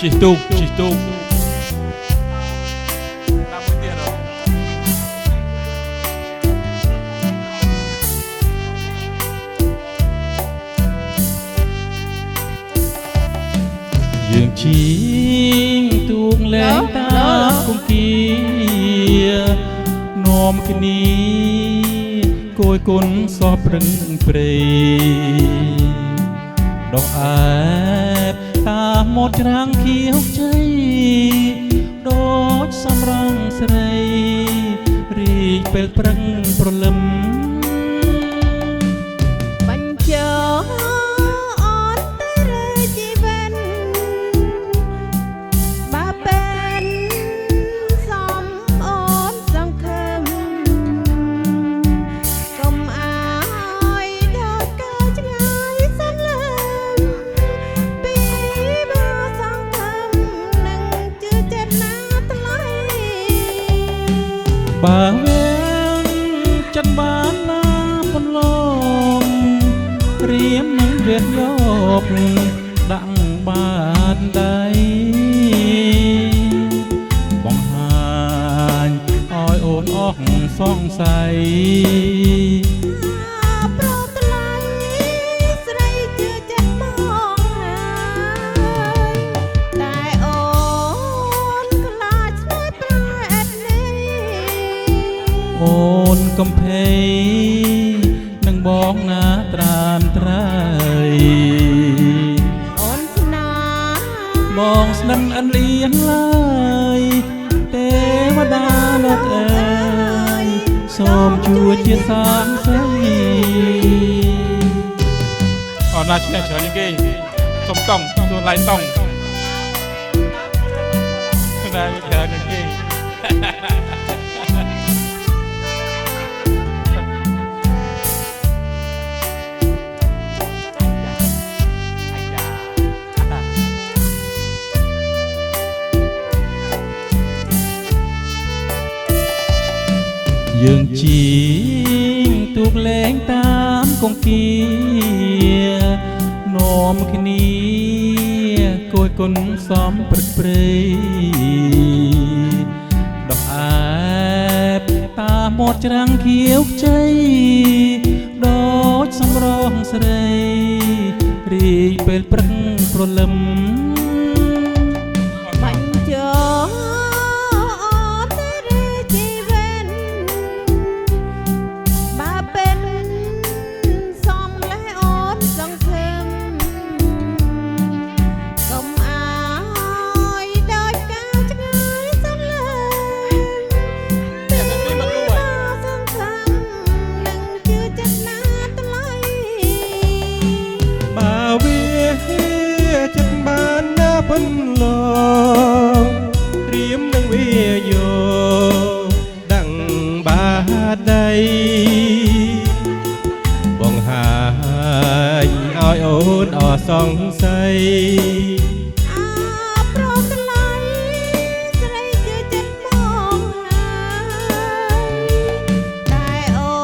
ជីទូកយើងជីងទូកលែងតាមគង្គីនាំគ្នាគួយគុណសពរឹងព្រៃដកអែបតាមមាត់ច្រាំងខៀវជ័យដូចសំរងស្រីរីកពេលព្រឹងព្រលឹមបញ្ចោអនតែរេជីវិនបាเป็นសំអូនសង្ឃឹមកុំឲ្យដល់កើតឆ្ងាយសន្លឹមពីបើសង្ឃឹមនឹងជឿចិត្តណាថ្លៃបើវាចិត្តបានណាបន្លំរៀមនឹងរៀបយកដាក់បានដៃបង្ហាញឲ្យអូនអស់សង្ស័យប្រថ្លៃស្រីជឿចិត្តមកហើយតែអូនខ្លាចឆ្លើយប្រែតនេះអូនកំភៃនឹងបងណាត្រានត្រៃអូនស្នាបងស្និនអិនអៀនឡើយទេវតាលោកអើយសូមជួយជាសានស្រីអរណាស់ឆ្នះច្រើនជាងគេសុំកង់ខ្លួនឡៃតង់ណាស់ច្រើនជាងគេយើងជីងទូកលែងតាមគង្គីនាំគ្នាគួយគុណសំព្រឹកព្រៃដកអែបតាមមាត់ច្រាំងខៀវខ្ចីដូចសំរងស្រីរីកពេលព្រឹកព្រលឹមបញ្ចោតែរេជីវិនបាเป็นសំលេះអូនសង្ឃឹមកុំឲ្យដល់កើតឆ្ងាយសន្លឹមពីបើសង្ឃឹមនឹងជឿចិត្តណាថ្លៃបើវាចិត្តបានណាបន្លងត្រៀមនឹងវាយកដឹងបាដៃបង្ហាញឲ្យអូនអសង្ស័យប្រថ្លៃស្រីជឿចិត្តមកហើយតែអូ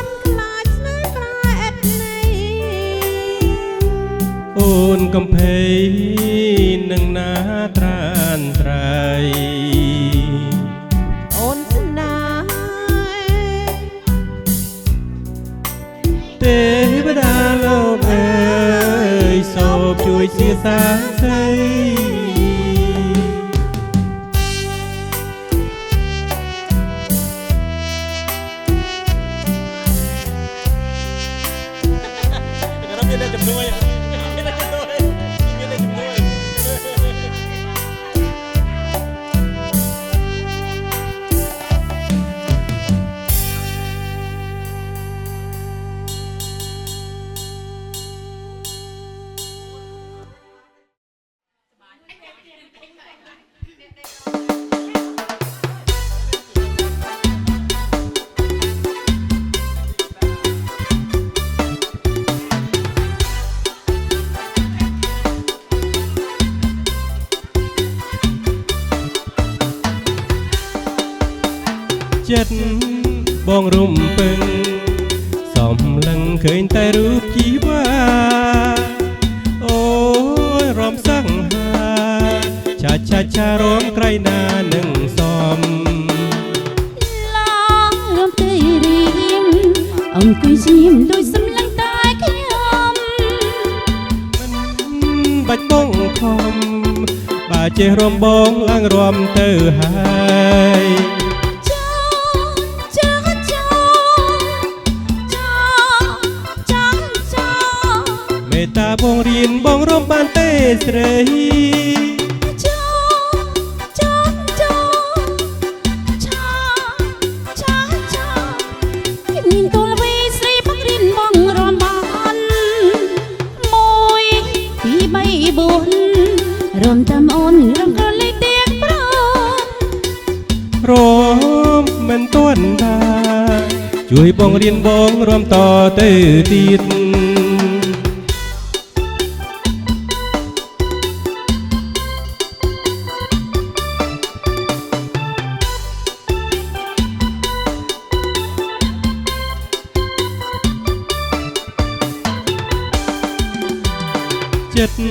នខ្លាចស្នេហ៍ប្រែតនេះអូនកំភៃនឹងណាត្រានត្រៃអូនស្នាទេវតាលោកអើយសូមជួយជាសាស្ត្រីមានតែជំនួយមានតែជំនួយមានតែជំនួយចិត្តបងរំពឹងសំឡឹងឃើញតែរូបជីវ៉ាអូយរំសង្ហា ចារំក្រៃណានឹងសមឡើងរំទៅរៀមអង្គុយស្ងៀមដោយសម្លឹងតែខ្ញុំ បាច់បងខំបើចេះរំបងឡើងរំទៅហើយមេត្តាបងរៀនបងរំបានទេស្រីnhìn tôi vì sri bắc rin bong rom ban môi khi bay buồn rom tâm ôn rom có lấy tiếng pro រំមិនទាន់ដែរជួយបងរៀនបងរំតទៅទៀតចិត្ត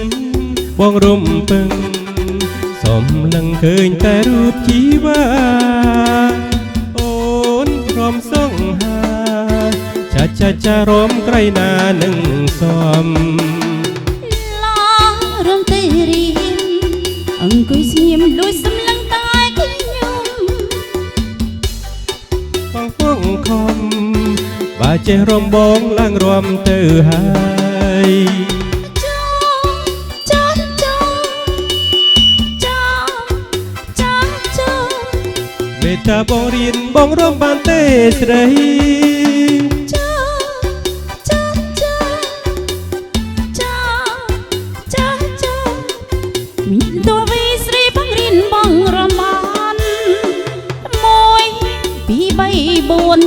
បងរំពឹងសំឡឹងឃើញតែរូបជីវ៉ាអូនព្រមសង្ហាចារំក្រៃណានឹងសម ឡើងរំទៅរៀមអង្គុយស្ងៀមដោយសម្លឹងតែខ្ញុំ បងពងខំបើចេះរំបងឡើងរំទៅហើយមេត្តាបងរៀនបងរំបានទេស្រីตัววิสรีพังรินบังรำมันมวยปีใบบุญ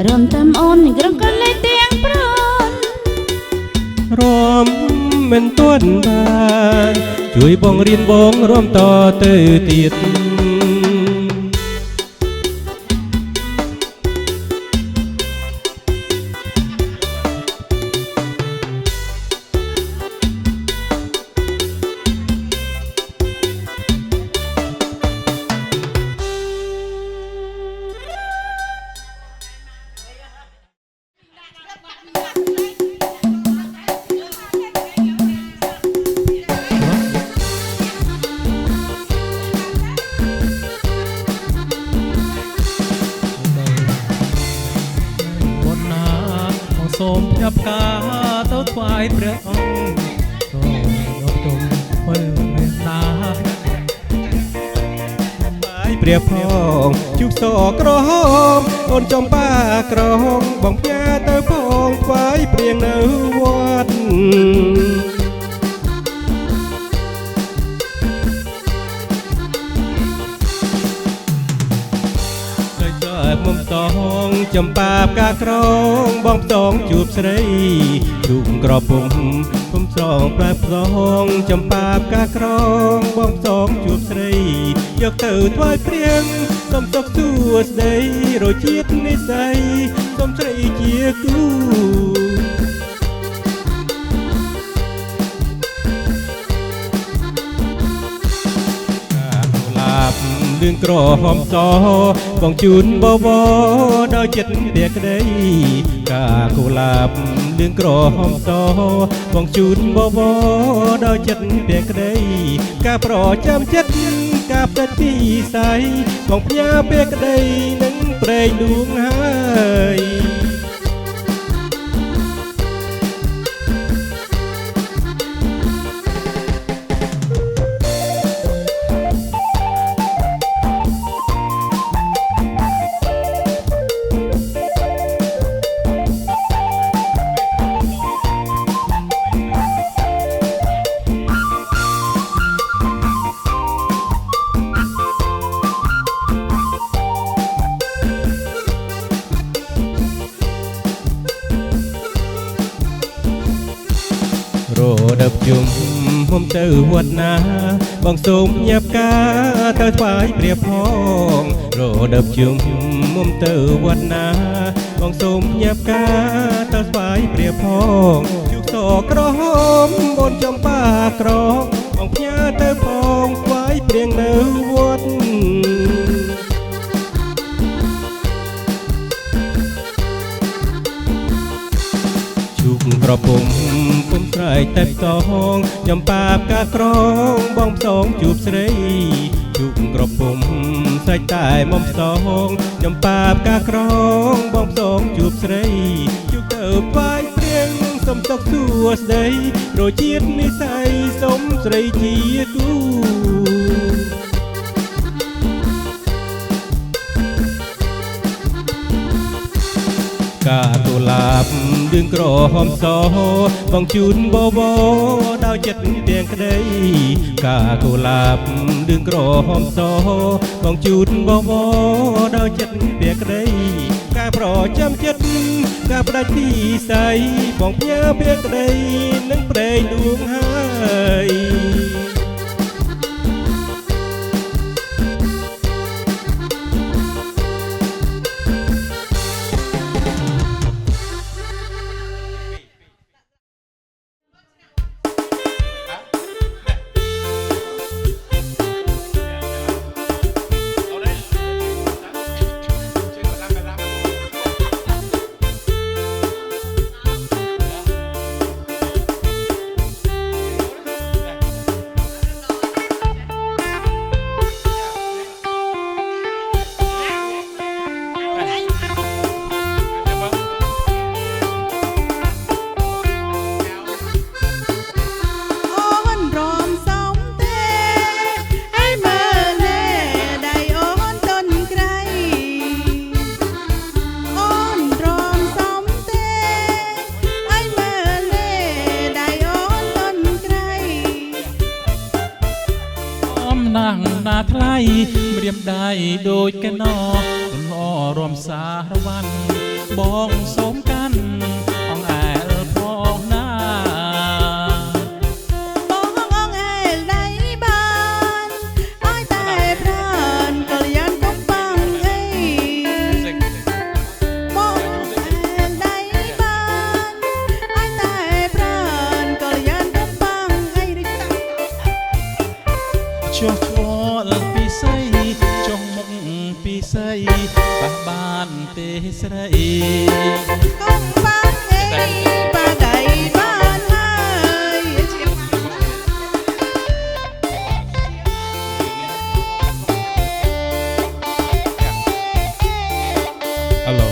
รวมทำอ่อนกระกันเลยเตียงพราน រំមិនទាន់បានជួយបងរៀនបងរំតទៅទៀត សូមផ្ញើផ្កាទៅថ្វាយព្រះអង្គសូមដល់ទុំពលមេត្តាថ្វាយព្រះផងជុកសក្រហមអូនចំបាក្រហមបងផ្ញើទៅផងថ្វាយព្រៀងនៅវត្តមុំតងចំបាផ្កាក្រងបងផ្សងជួបស្រីទូកក្រពុំពុំស្រងប្រែផ្សងចំបាផ្កាក្រងបងផ្សងជួបស្រីយកទៅថ្វាយព្រៀងសូមសុខសួស្តីរសជាតិនិស្ស័យសូមស្រីជាគូលឿងក្រហមសបងជូនបវរដោយចិត្តពាក្យក្តីកាកុលាបលឿងក្រហមសបងជូនបវរដោយចិត្តពាក្យក្តីការប្រចាំចិត្តការផ្ដិតពីស័យបងផ្ញើពាក្យក្តីនឹងព្រេងដួងហើយ រដប់ជុំមុំទៅវត្តណាបងសូមញាប់ការទៅថ្វាយព្រះផងរដប់ជុំមុំទៅវត្តណាបងសូមញាប់ការទៅថ្វាយព្រះផងជុកសក្រហមបនចំបាក្រងបងផ្ញើទៅផងថ្វាយ ព្រៀងនៅវត្តជុកប្រពំពុំស្រែកតែផ្សងចំបាបការក្រងបងផ្សងជួបស្រីជុកក្រពុំស្រែកតែមកផ្សងចំបាបការក្រងបងផ្សងជួបស្រីជុកទៅបាយព្រៀងសុំសុខសួស្ដីរជាតិនិស័យសុំស្រីជាគូកាកុលាបដឿងក្រហមសបងជូនបបោដោយចិត្តទាំងក្ដីកាកុលាបដឿងក្រហមសបងជូនបបោដោយចិត្តទាំងក្ដីការប្រចាំចិត្តការផ្ដាច់ទីស័យបងផ្ញើពេលក្ដីនឹងព្រេងដួងហើយนั่งหน้าថ្លៃម្រាមដៃដូចកណោលំអរំសារវ័នបងសូមកាន់អងអែលផងណាបងអងអែលដៃបានឲ្យតែប្រានកលយានកំបាំងអីបងអែលដៃបានឲ្យតែប្រានកលយានកំបាំងអីរិចតាចុះឆ្វល់ពីស័យចុះមុខពីស័យបះបានទេស្រីកំបាំងអីបាដៃបានហើយអាឡូ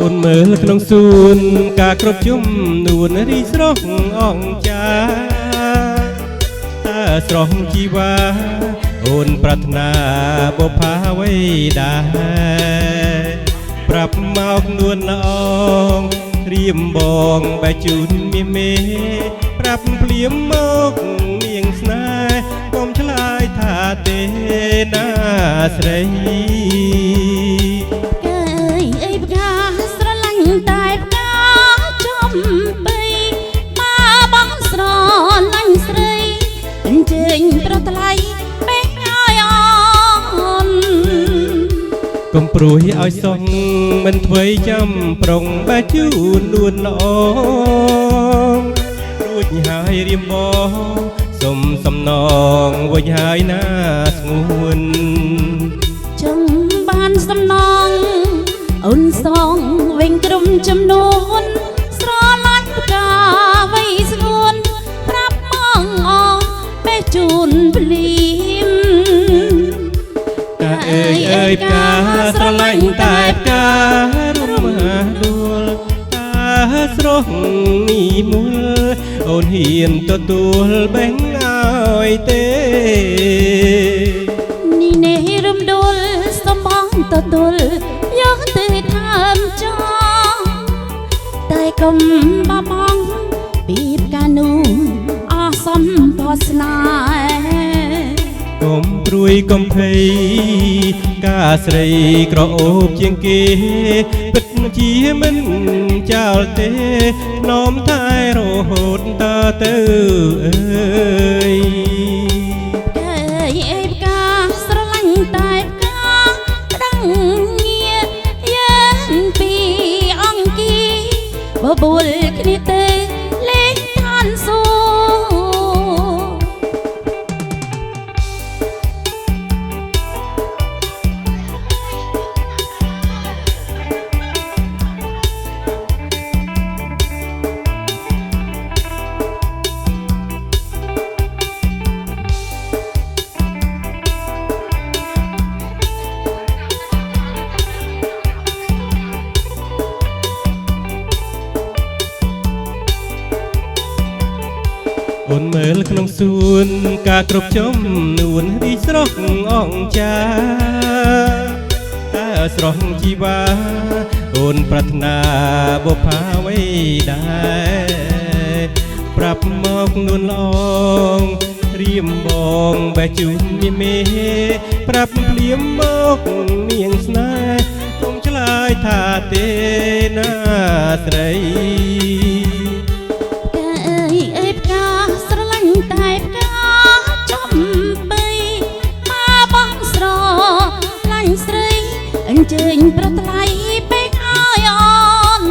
អូនមើលក្នុងសួនការគ្រប់ជំនួនរីស្រស់អងចាតើស្រស់ជីវ៉ាអូនប្រាថ្នាបុប្ផាវេដាប្រាប់មកនួនល្អងរៀមបងបែជូនមាមេប្រាប់ភ្លាមមកនាងស្នេហ៍កុំឆ្លើយថាទេណាស្រីតែផ្កាចំបីมาបងស្រឡាញ់ស្រីអញ្ជើញប្រថ្លៃពេកឲ្យអនកុំព្រួយឲ្យសងមិនធ្វេចាំប្រុងបែជូននួនល្អរួចហើយរៀមបងសុំសំណងវិញហើយណាស្ងួនចង់បានសំណងអូនសងវិញក្រុមចំនួន នភ្លៀមកាអើយអើយផ្កាស្រឡាញ់តែផ្ការំហាដួលតាស្រស់នេះមុលអូនហ៊ានទទួលបេះឲ្យទេនេះនេះរំដួលសំបងទទួលយកទៅតាមចោតែកុំបបងពីផ្កានោះអសំបោស្នេហ៍កុំព្រួយកុំភ័យការស្រីក្រអូបជាងគេពិតជាមិនចោលទេនោមតែរហូតតទៅអើយអើយអេផ្កាស្រឡាញ់តែផ្កាក្តឹងងារយើងពីអង្គាបបួលគ្នាទេលេងឋានសួគ៌អូនមើលក្នុងសួនការគ្រប់ចំនួនរីស្រស់អង្ចាតើស្រស់ជីវ៉ាអូនប្រាថ្នាបុប្ផាអ្វីដែរប្រាប់មកនួនល្អងរៀមបងបែជូនមានមេប្រាប់ភ្លាមមកនាងស្នេហ៍កុំឆ្លើយថាទេណាស្រីតែផ្កាចំបីមកបងស្រឡាញ់ស្រីអញ្ជើញប្រថ្លៃពេកឲ្យអូន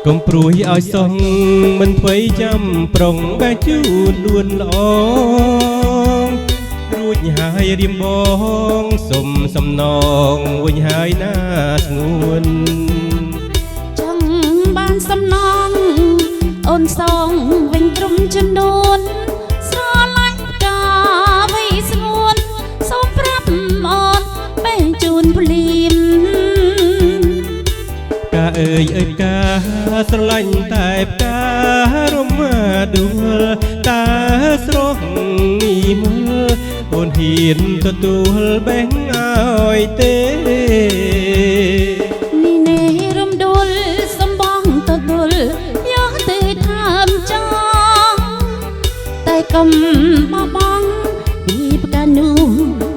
កុំព្រួយឲ្យសងមិនធ្វេចាំប្រុងបែជូនដួនល្អរួចហើយរៀមបងសុំសំណងវិញហើយណាស្ងួនចង់បានសំណងអូនសងវិញត្រឹមចំនួនស្រឡាញ់ផ្កាវៃស្ងួនសូមប្រាប់អូនបេះជូនភ្លាមកាអើយអើយផ្កាស្រឡាញ់តែផ្ការំដួលតាស្រស់នេះមុលអូនហ៊ានទទួលបេះឲ្យទេនេះនេះរំដួលសំបងទទួលយកទៅតាមចោតែកុំបបងពីផ្កានោះ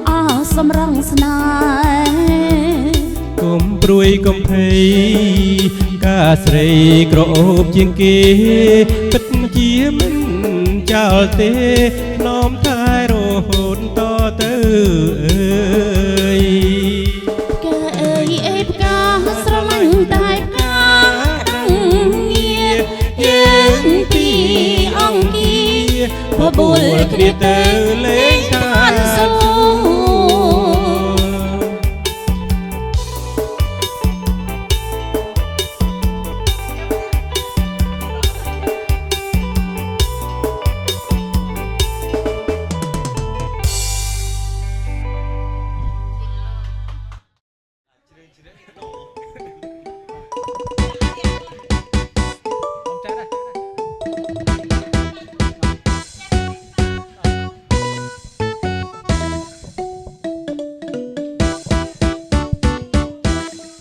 អសំរងស្នេហ៍កុំព្រួយកុំភ័យការស្រីក្រអូបជាងគេពិតជាមិនចោលទេនោមតែរហូតតទៅអើយកាអើយអេផ្កាស្រឡាញ់តែផ្កាក្តឹងងារយើងពីអង្គាបបួលគ្នាទៅលេងឋានសួគ៌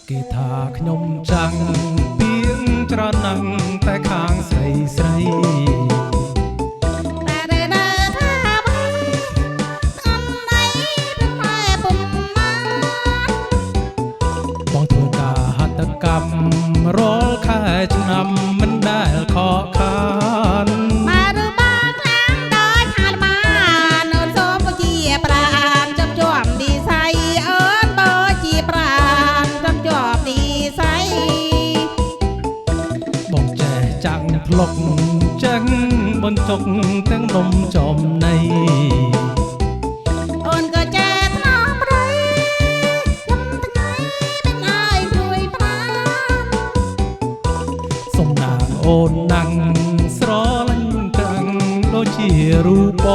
គេថាខ្ញុំចាំងពីងច្រណឹងតែខាងស្រីស្រីតែនៅថាបងអំណៃតែពុំមកបងធ្វើការហត្ថកម្មរាល់ខែឆ្នាំមិនដែលខកខានមកឬបងខាងដោយខានបានអូនសូមជាប្រាណចំជាប់ឌីស័យអូនបើជាប្រាណចំជាប់ឌីស័យបងចេះចាំងភ្លុកចឹងបន្ទុកទាំងនំចំណៃអូនក៏ចេះថ្នមប្រៃខ្ញុំថ្ងៃមិនឲ្យព្រួយប្រាណសំណាងអូនណាំងស្រឡាញ់ទាំងដូចជារូបប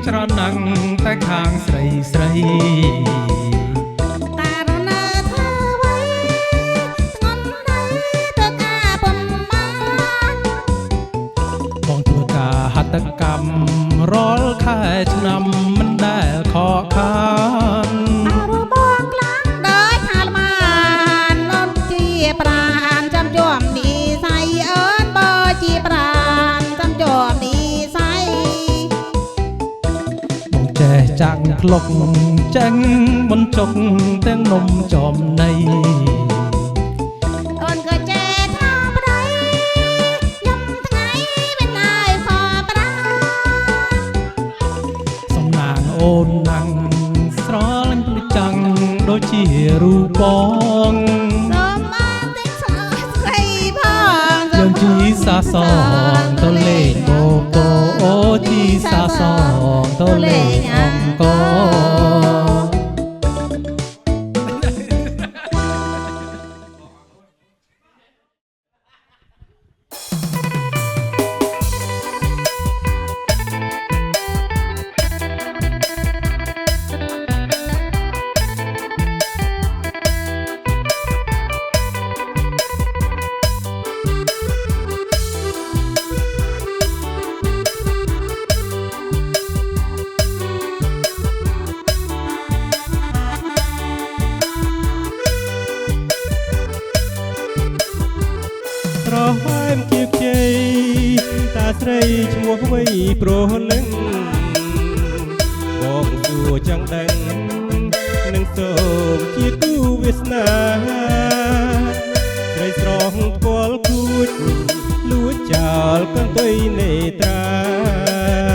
ច្រើនណាស់តែខាងស្រីស្រីតារណើធ្វើໄว้ធ្ងន់ដៃទៅការបំបានបងធ្វើការហត្ថកម្មរាល់ខែឆ្នាំមិនដែលខកខានតារបងខ្លាំងដោយខាលបាននំជាប្រានចាំជាប់និស័យអើនបើជាប្រានចាំជាប់និស័យបងចេះចាក់ក្លុកចេញមុនចុកទាំងនំចំណៃអូនក៏ចេះថ្នមប្តីយំថ្ងៃមិនហើយខប្រាសំណាងអូនណាំងស្រលាញ់ដូចចាំងដូចជារូបបងសូមមកតិចស្រីផងយើងជីសាសងទៅលេងបូកោអូជីសាសងទៅលេងអង្គរប្រហែមគៀបជ័យតាស្រីឈ្មោះវ័យប្រលឹងបងសួរចង់ដឹងនឹងសូមជាគូវាសនាស្រីស្រស់ផ្គាល់គួចលួចចោលកន្ទុយនេត្រា